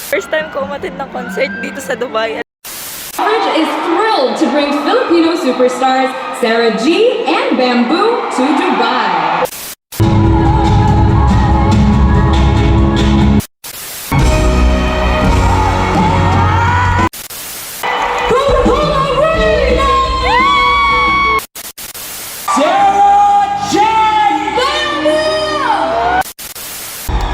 First time ko umattend ng concert dito sa Dubai. Coverage is thrilled to bring Filipino superstars Sarah G and Bamboo to Dubai.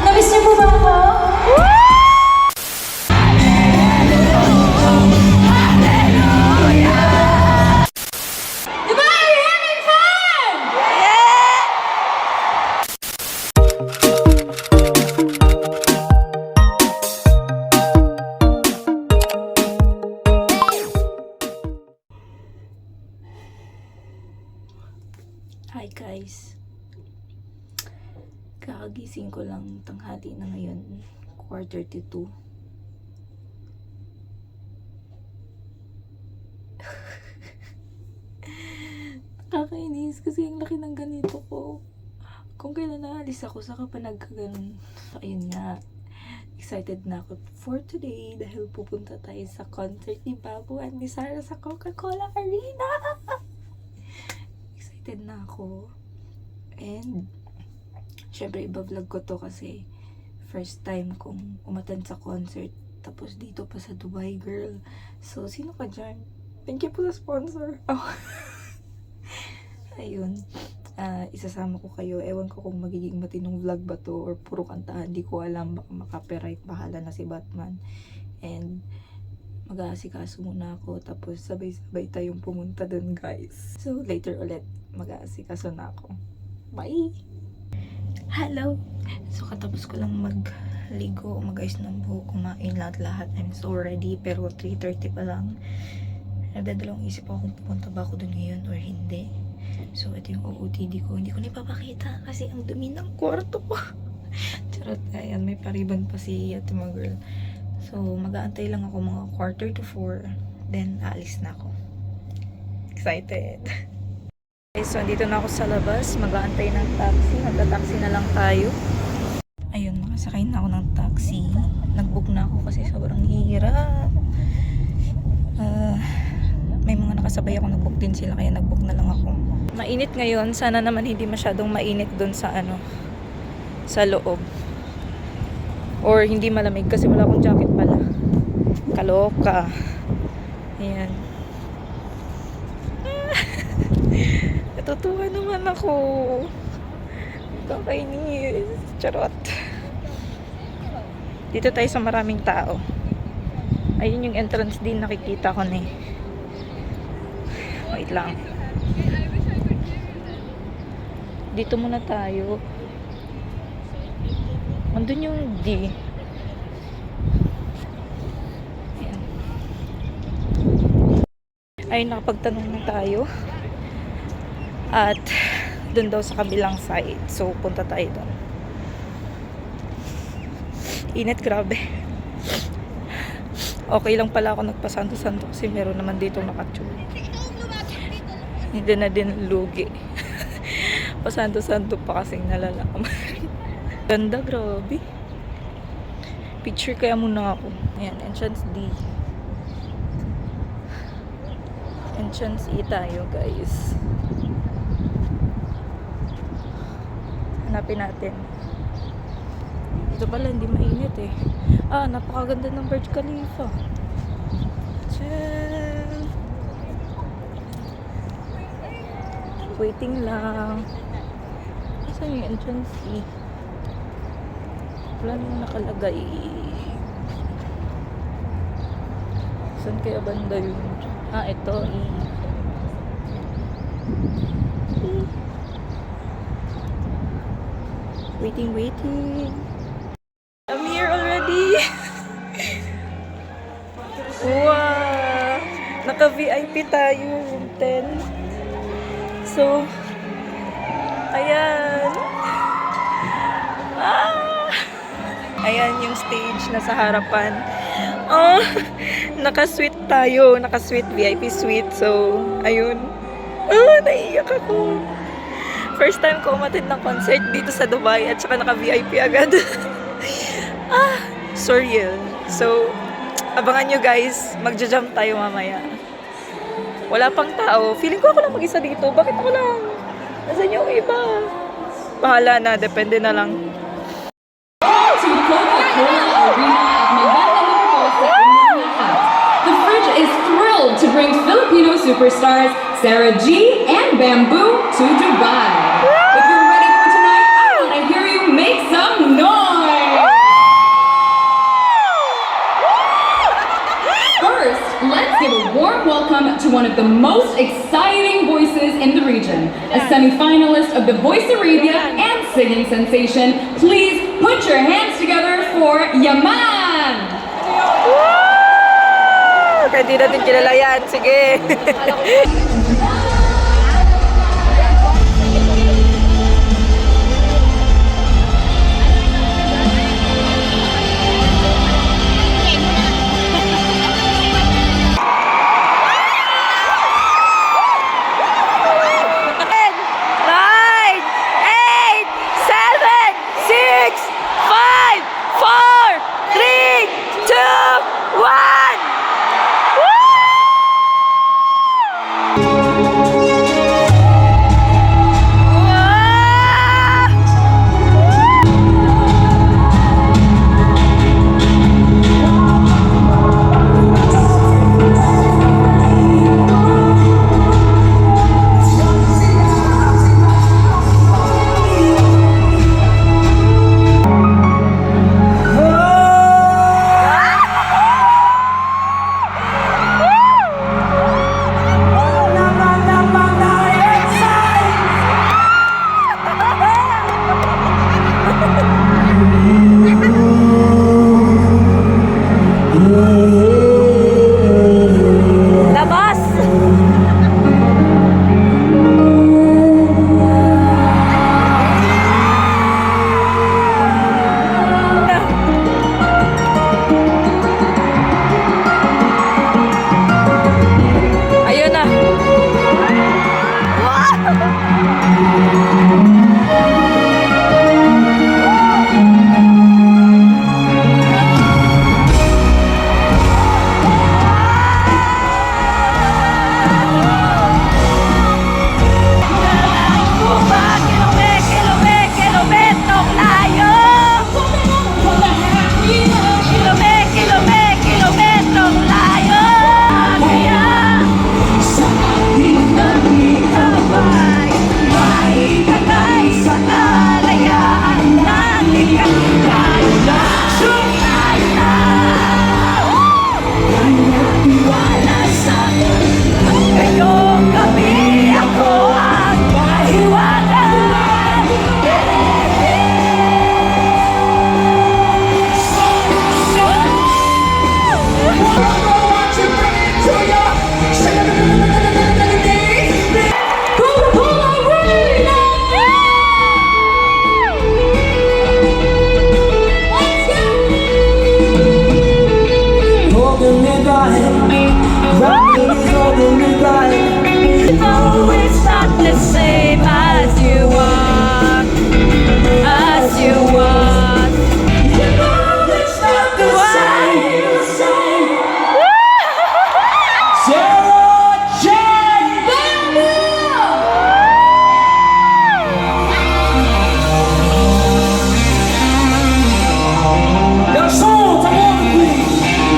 Namiss niyo po ba ako? Diba? Are you having fun? Hi guys. Kakagising ko lang, tanghali na ngayon, 1:45. Nakakainis kasi ang laki ng ganito ko. Kung kailan naalis ako, saka pa nagkaganon. Ayun nga, excited na ako for today dahil pupunta tayo sa concert ni Babu at ni Sarah sa Coca-Cola Arena. Excited na ako. And syempre iba-vlog ko to kasi first time kong umattend sa concert, tapos dito pa sa Dubai, girl. So sino ka dyan? Thank you po sa sponsor. Oh. Ayun, isasama ko kayo. Ewan ko kung magiging matinong vlog ba to or puro kantahan, di ko alam. Baka makapiright, bahala na si Batman. And mag-aasikaso muna ako, tapos sabay-sabay tayong pumunta dun, guys. So later ulit mag-aasikaso na ako. Bye! Hello! So katapos ko lang magligo, mag-ayos ng buhok, kumain lahat-lahat. I'm so ready, pero 3:30 pa lang. Nagdadalawang isip ako kung pupunta ba ako dun ngayon or hindi. So ito yung OOTD ko. Hindi ko na ipapakita kasi ang dumi ng kwarto ko. Charot, ayan, may pariban pa si ate mga girl. So mag-aantay lang ako mga 3:45. Then aalis na ako. Excited! Okay, so andito na ako sa labas, mag-aantay ng taxi. Magta-taxi na lang tayo. Ayun, makasakay na ako ng taxi. Nag-book na ako kasi sobrang hirap. May mga nakasabay ako, nag-book din sila kaya nag-book na lang ako. Mainit ngayon, sana naman hindi masyadong mainit dun sa sa loob. Or hindi malamig kasi wala akong jacket pala. Kaloka. Ayan. Natutuwa naman ako. Kakainis. Charot. Dito tayo sa maraming tao. Ayun yung entrance din, nakikita ko na eh. Wait lang. Dito muna tayo. Andun yung D. Ayan. Ayun, nakapagtanong na tayo. At dun daw sa kabilang side. So, punta tayo doon. Init, grabe. Okay lang pala ako nagpasanto-santo kasi meron naman dito nakatsulo. Hindi na din lugi. Pasanto-santo pa kasing nalalaman. Ganda, grabe. Picture kaya muna ako. Ayan, entrance D. Entrance E tayo, guys. Hanapin natin. Ito pala, hindi mainit eh. Napakaganda ng Burj Khalifa. Tcharam! Waiting lang. Saan yung entrance E? Wala nang nakalagay. Saan kaya banda yun? Ito E. Waiting. I'm here already. Wow! Naka-VIP tayo yung 10. So, ayan. Ayan yung stage na sa harapan. Naka-suite tayo. Naka-suite, VIP suite. So, ayun. Naiiyak ako. First time ko umattend ng concert dito sa Dubai at saka naka-VIP agad. Surreal. So, abangan nyo guys. Magja-jump tayo mamaya. Wala pang tao. Feeling ko ako lang mag-isa dito. Bakit ako lang? Nasaan yung iba? Bahala na. Depende na lang. To the Coca-Cola Arena of Maganda Liverpool sa Manila. The Fridge is thrilled to bring Filipino superstars Sarah G and Bamboo to Dubai. If you're ready for tonight, I want to hear you make some noise. First, let's give a warm welcome to one of the most exciting voices in the region, a semi-finalist of the Voice Arabia and singing sensation. Please put your hands together for Yaman! Kaya di natin kilala yan. Sige. Nine, eight, seven, six, five, four, three, two, one. Labas! Ayun na. Kilometrong layo! Kilometrong layo! Kaya sa ating nagkikabay, maikagay sa kalayaan natin. Tayo na, tayo na! Tiwala sa kayo, kami, ako ang mahiwanan. No, it's not the same as you want, as you want. You know it's not the same. Sarah Jane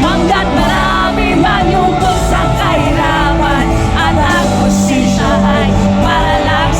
hanggat marami man yung sa kahirapan at ang musisya ay para lang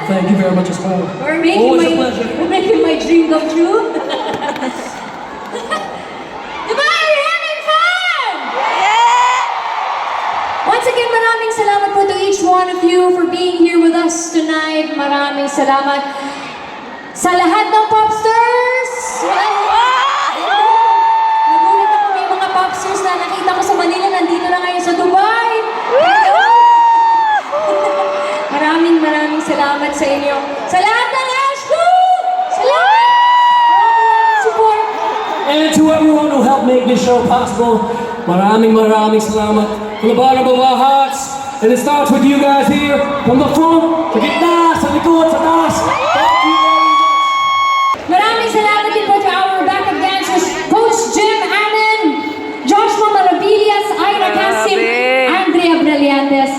Thank you very much as well. We're making Always a my pleasure. we're making my dream come true. Diba? You're having fun! Once again, maraming salamat po to each one of you for being here with us tonight. Maraming salamat sa lahat ng popsters. Nagulat ako, may mga popsters na nakita ko sa Manila, nandito na ngayon sa Dubai. Maraming salamat sa inyo. Sa lahat ng Ashko! Salamat! Support! And to everyone who helped make this show possible, maraming salamat. From the bottom of our hearts, and it starts with you guys here, from the front, sa gitna, sa likod, sa taas. Thank you very much. Maraming salamat din po to our backup dancers, Coach Jim Annen, Joshua Maravillas, Ira Casim, Andrea Brillantes,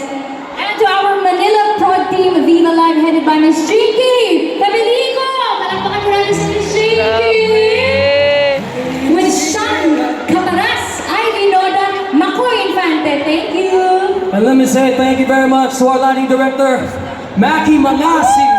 and to our Manila prod team, Viva Live, headed by Miss Jinky Cabilico. Palakpakan mo natin si Miss Jinky. With Sean Camaras, Ivy Noda, Makoy Infante. Thank you. And let me say thank you very much to our lighting director, Mackie Manasi.